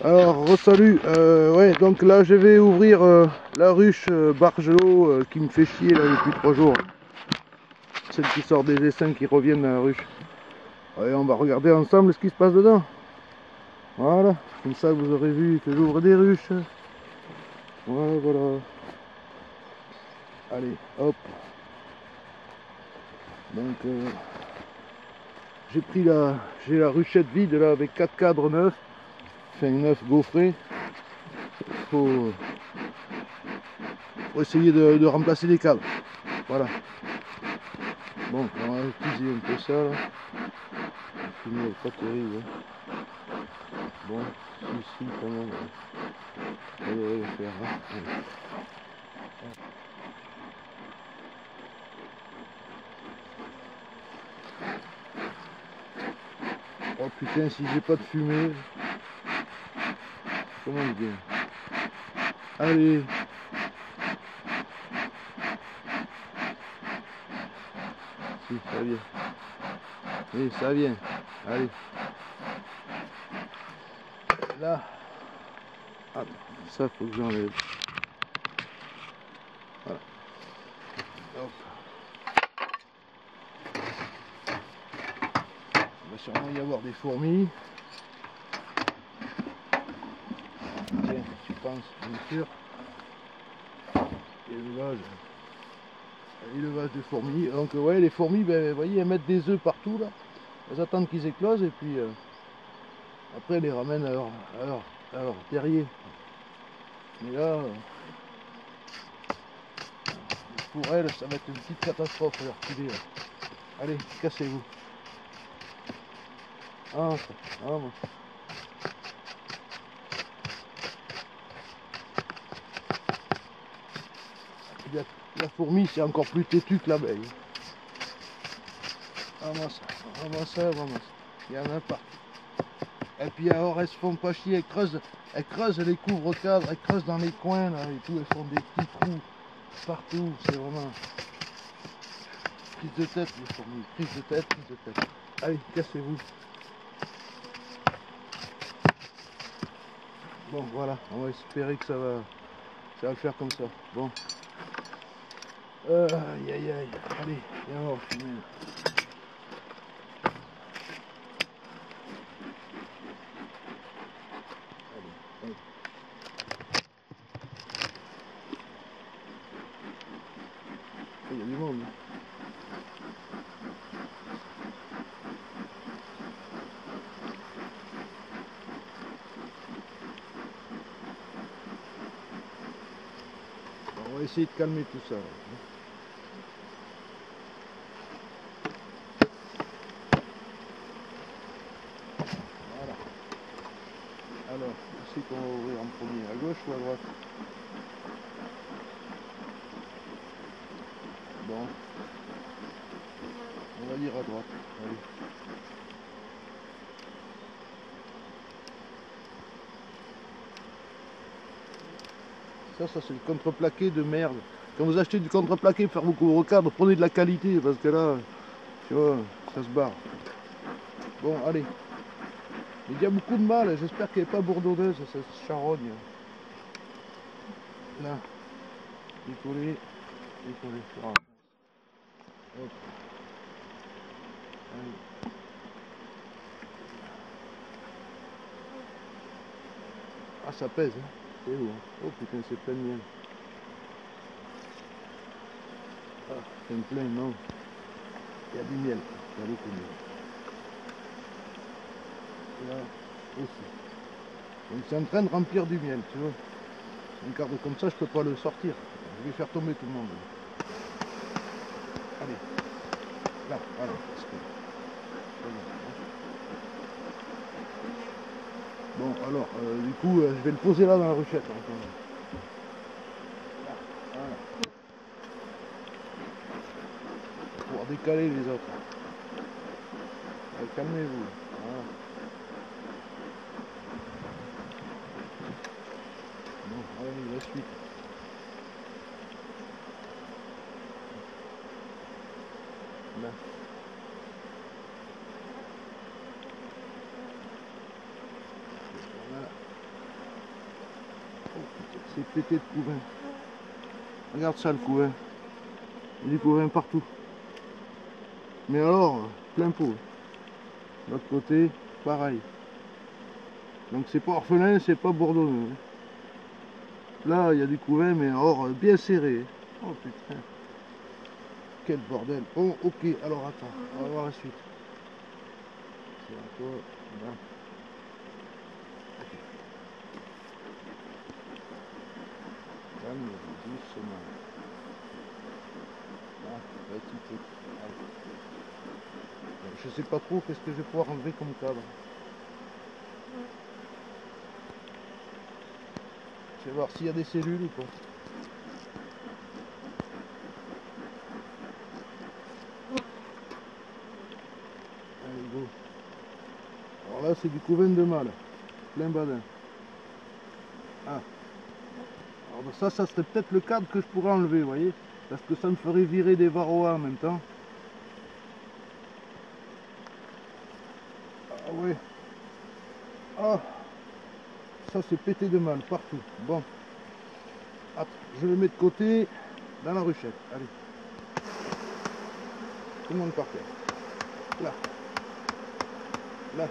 Alors, salut, ouais, donc là je vais ouvrir la ruche Bargelot qui me fait chier là depuis 3 jours. Celle qui sort des essaims qui reviennent dans la ruche. Ouais, on va regarder ensemble ce qui se passe dedans. Voilà, comme ça vous aurez vu que j'ouvre des ruches. Voilà, voilà. Allez, hop. Donc, j'ai la ruchette vide là avec 4 cadres neufs. Enfin, neufs gaufrés. Faut essayer de remplacer les câbles. Voilà. Bon, on va utiliser un peu ça là. La fumée est pas terrible. Hein. Bon, si, quand même. Ça devrait le faire. Hein. Oh putain, si j'ai pas de fumée. Comment dire? Allez. Si, ça vient. Oui, ça vient. Allez. Là. Ah, ça faut que j'enlève. Voilà. Hop. Il va sûrement y avoir des fourmis. Tiens, tu penses, bien sûr. Élevage de fourmis. Donc ouais, les fourmis, ben, vous voyez, elles mettent des œufs partout là. Elles attendent qu'ils éclosent et puis après elles les ramènent à leur terrier. Mais là, pour elles, ça va être une petite catastrophe à leur filer là. Allez, cassez-vous. Ah, moi. La fourmi, c'est encore plus têtu que l'abeille. Ramasse ça, ramasse. Il y en a pas. Et puis alors, elles se font pas chier, elles creusent les couvre-cadres, elles creusent dans les coins là et tout, elles font des petits trous partout, c'est vraiment prise de tête les fourmis, prise de tête, prise de tête. Allez, cassez-vous. Bon voilà, on va espérer que ça va le faire comme ça. Bon. Aïe aïe aïe, allez, viens voir le fumer. Il y a du monde. On va essayer de calmer tout ça. Voilà. Alors, ici qu'on va ouvrir en premier, à gauche ou à droite? Bon. On va dire à droite. Allez. Ça c'est le contreplaqué de merde. Quand vous achetez du contreplaqué pour faire vos couvre-cadres, prenez de la qualité parce que là, tu vois, ça se barre. Bon, allez. Il y a beaucoup de mal, j'espère qu'elle n'est pas bourdonneuse, ça se charogne. Là, décoller, décoller. Voilà. Hop. Allez. Ah, ça pèse, hein. C'est où, hein. Oh putain, c'est plein de miel. Ah, c'est plein, non. Il y a du miel, il y a beaucoup de miel. Là aussi. Donc c'est en train de remplir du miel, tu vois. Un cadre comme ça, je peux pas le sortir. Je vais faire tomber tout le monde. Allez. Là, voilà. Bon, alors, du coup, je vais le poser là dans la ruchette. Hein, là, voilà. Pour pouvoir décaler les autres. Calmez-vous. Voilà. Bon, allez, la suite. Là. Voilà. c'est pété de couvain. Regarde ça le couvain. Il y a du couvain partout. Mais alors, plein pot. De l'autre côté, pareil. Donc c'est pas orphelin, c'est pas bourdonneux. Là, il y a du couvain, mais alors bien serré. Oh putain. Quel bordel. Bon, ok, alors attends, on va voir la suite. C'est à toi, là. Calme, doucement. Ah, petit peu. Je sais pas trop qu'est-ce que je vais pouvoir enlever comme cadre. Je vais voir s'il y a des cellules ou pas. Allez, go. Alors là, c'est du couvain de mâle. Plein badin. Ah. Alors ça serait peut-être le cadre que je pourrais enlever, vous voyez. Parce que ça me ferait virer des varroas en même temps. Ah ouais. Ah. Ça c'est pété de mâle partout. Bon. Attends, je le mets de côté dans la ruchette. Allez. Tout le monde par terre. Là. Là.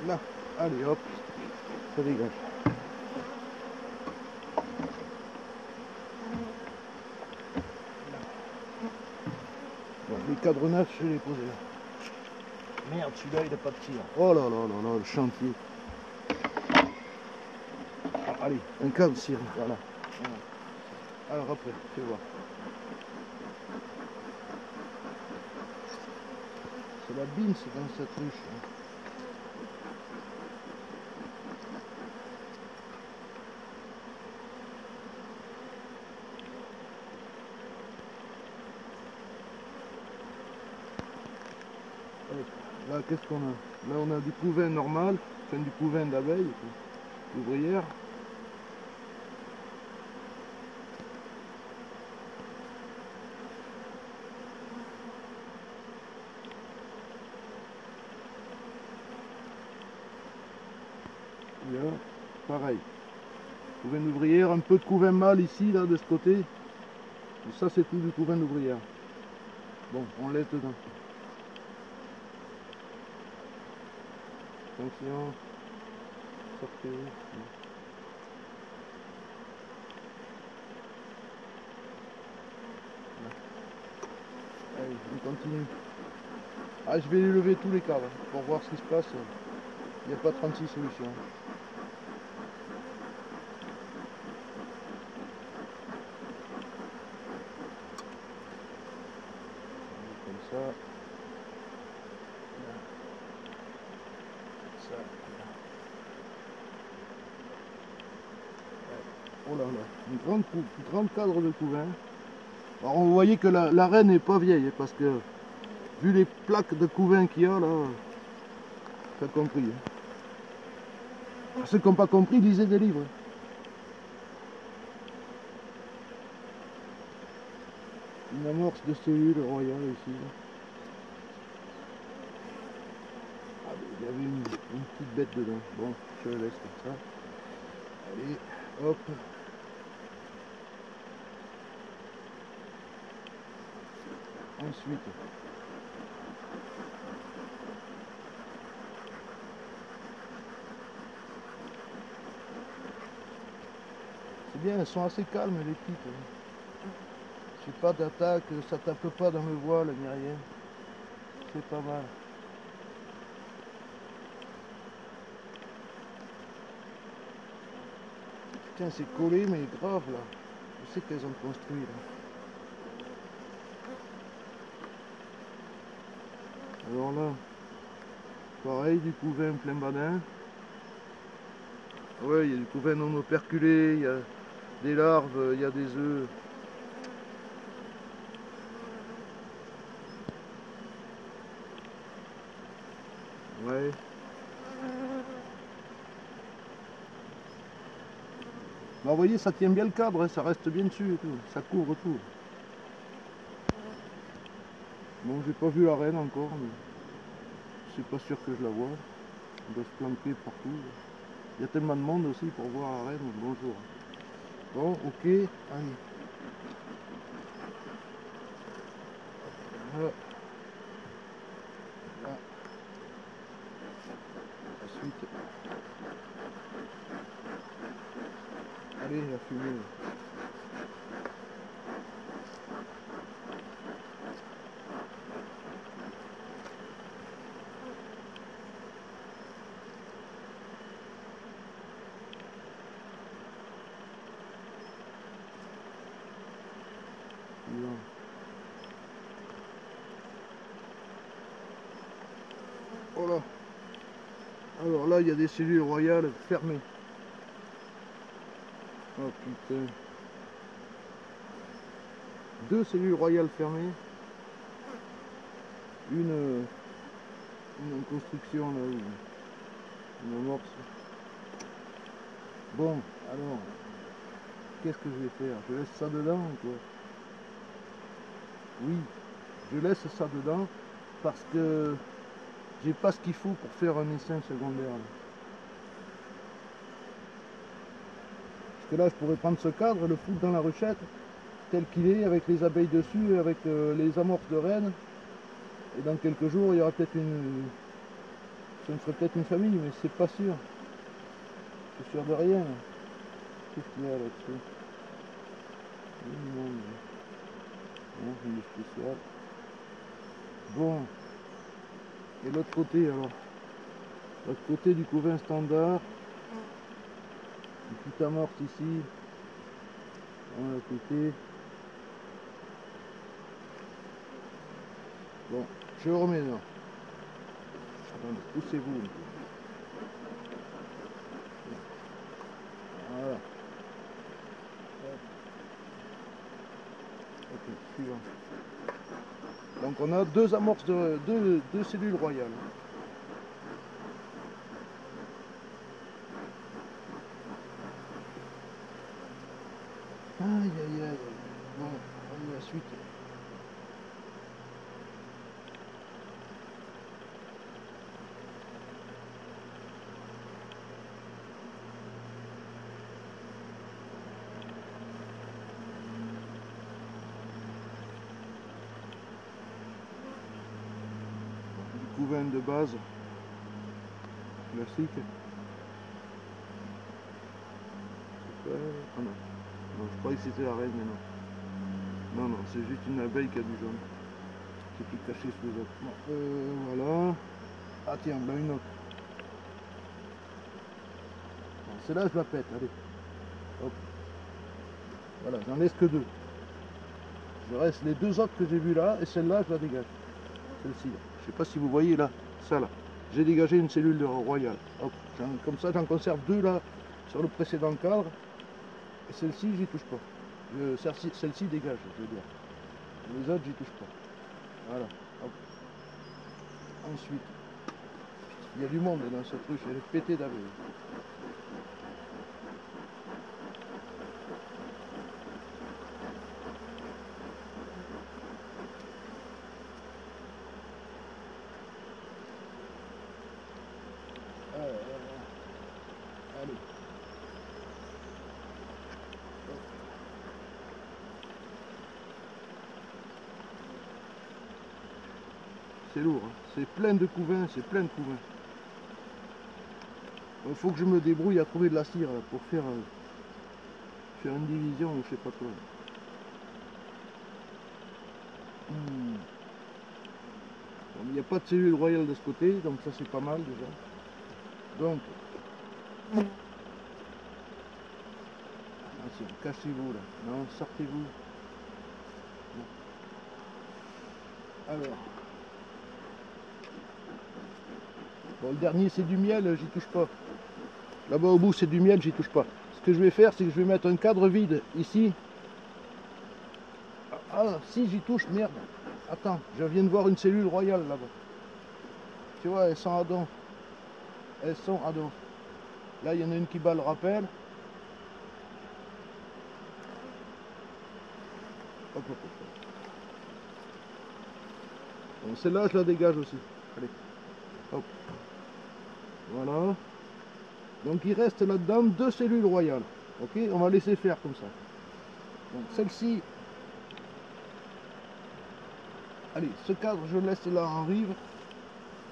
Là. Allez hop. Ça dégage. Bon, les cadrenages, je vais les poser là. Merde, celui-là il n'a pas de tir. Oh là là là là, le chantier. Ah, allez, un cadre cire, voilà. Alors après, fais voir. C'est la bine, c'est dans cette ruche. Là, qu'est-ce qu'on a? Là, on a du couvain normal, enfin du couvain d'abeilles, d'ouvrières. Là, pareil. Couvain d'ouvrière, un peu de couvain mâle ici, là, de ce côté. Et ça, c'est tout du couvain d'ouvrière. Bon, on laisse dedans. Attention. Sortez. Allez, on continue. Ah, je vais les lever tous les cadres pour voir ce qui se passe. Il n'y a pas 36 solutions. Comme ça. Là. Ça. Oh là là, une grande cadre de couvain. Alors vous voyez que la reine n'est pas vieille, parce que vu les plaques de couvain qu'il y a là, t'as compris. Ceux qui n'ont pas compris, lisez des livres. Une amorce de cellule royale ici. Ah, il y avait une petite bête dedans. Bon, je la laisse comme ça. Allez, hop. Ensuite, c'est bien, elles sont assez calmes les petites. J'ai pas d'attaque, ça tape pas dans le voile ni rien. C'est pas mal. Putain, c'est collé, mais grave là. Je sais qu'elles ont construit là. Alors là, pareil, du couvain plein badin. Ouais, il y a du couvain non operculé, il y a des larves, il y a des œufs. Ouais. Bah, vous voyez, ça tient bien le cadre, hein, ça reste bien dessus et tout, ça couvre tout. Bon, j'ai pas vu la reine encore, mais c'est pas sûr que je la vois. Elle doit se planquer partout. Il y a tellement de monde aussi pour voir la reine. Bonjour. Bon, ok, allez. Voilà. Là. Ensuite. Allez, la fumée. Voilà. Alors là, il y a des cellules royales fermées. Oh putain. 2 cellules royales fermées. Une construction là où une amorce. Bon, alors, qu'est-ce que je vais faire? Je laisse ça dedans ou quoi? Oui, je laisse ça dedans parce que j'ai pas ce qu'il faut pour faire un essaim secondaire. Là. Parce que là, je pourrais prendre ce cadre et le foutre dans la ruchette tel qu'il est, avec les abeilles dessus, avec les amorces de reine. Et dans quelques jours, il y aura peut-être une... Ce serait peut-être une famille, mais c'est pas sûr. Je suis sûr de rien. Qu'est-ce qu'il y a là-dessus? Non, rien de spécial. Bon. Et l'autre côté alors? L'autre côté du couvain standard. Une petite amorce ici. Voilà, à côté. Bon, je remets là. Attendez, poussez-vous un peu. Voilà. Ok, suivant. Donc on a 2 amorces de deux cellules royales. Aïe aïe aïe. Bon, allez la suite. Du couvain de base. Classique. Ah non. Non, je croyais que c'était la reine, mais non. Non, non, c'est juste une abeille qui a du jaune. Qui est tout caché sous les autres. Bon, voilà. Ah tiens, ben une autre. Bon, celle-là, je la pète, allez. Hop. Voilà, j'en laisse que 2. Je reste les 2 autres que j'ai vues là, et celle-là, je la dégage. Celle-ci. Je sais pas si vous voyez là, ça là. J'ai dégagé une cellule de royale. Hop. Comme ça, j'en conserve 2 là, sur le précédent cadre. Et celle-ci, j'y touche pas. Celle-ci dégage, je veux dire. Les autres, j'y touche pas. Voilà. Hop. Ensuite, il y a du monde dans cette ruche, elle est pétée d'abeilles. Allez. C'est lourd, hein. C'est plein de couvains, c'est plein de couvains. Il faut que je me débrouille à trouver de la cire là, pour faire une division ou je sais pas quoi. Bon, il n'y a pas de cellule royale de ce côté, donc ça c'est pas mal déjà. Donc, attention, cachez-vous là. Non, sortez-vous. Alors. Bon, le dernier c'est du miel, j'y touche pas. Là-bas au bout c'est du miel, j'y touche pas. Ce que je vais faire, c'est que je vais mettre un cadre vide ici. Ah, si j'y touche, merde. Attends, je viens de voir une cellule royale là-bas. Tu vois, elles sont à don. Elles sont à dos. Là, il y en a une qui bat le rappel. Hop, hop, hop. Bon, celle-là, je la dégage aussi. Allez. Hop. Voilà. Donc il reste là-dedans 2 cellules royales. Ok, on va laisser faire comme ça. Donc celle-ci, allez, ce cadre je le laisse là en rive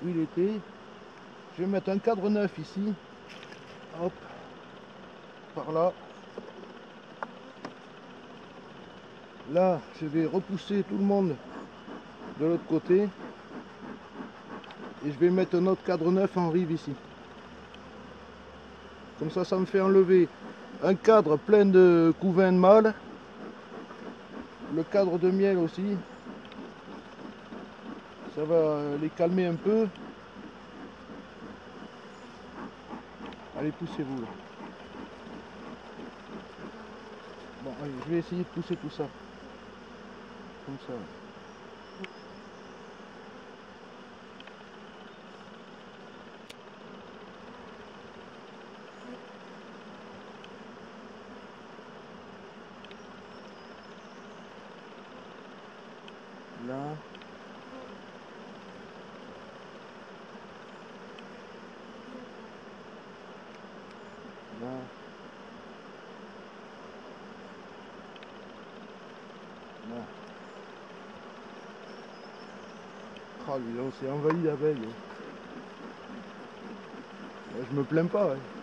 où il était. Je vais mettre un cadre neuf ici. Hop, par là. Là, je vais repousser tout le monde de l'autre côté. Et je vais mettre un autre cadre neuf en rive ici. Comme ça me fait enlever un cadre plein de couvains de mâles. Le cadre de miel aussi. Ça va les calmer un peu. Allez, poussez-vous là. Bon, allez, je vais essayer de pousser tout ça. Comme ça. Là. Là. Là. Oh, dis donc, c'est envahi d'abeilles. Je me plains pas. Hein.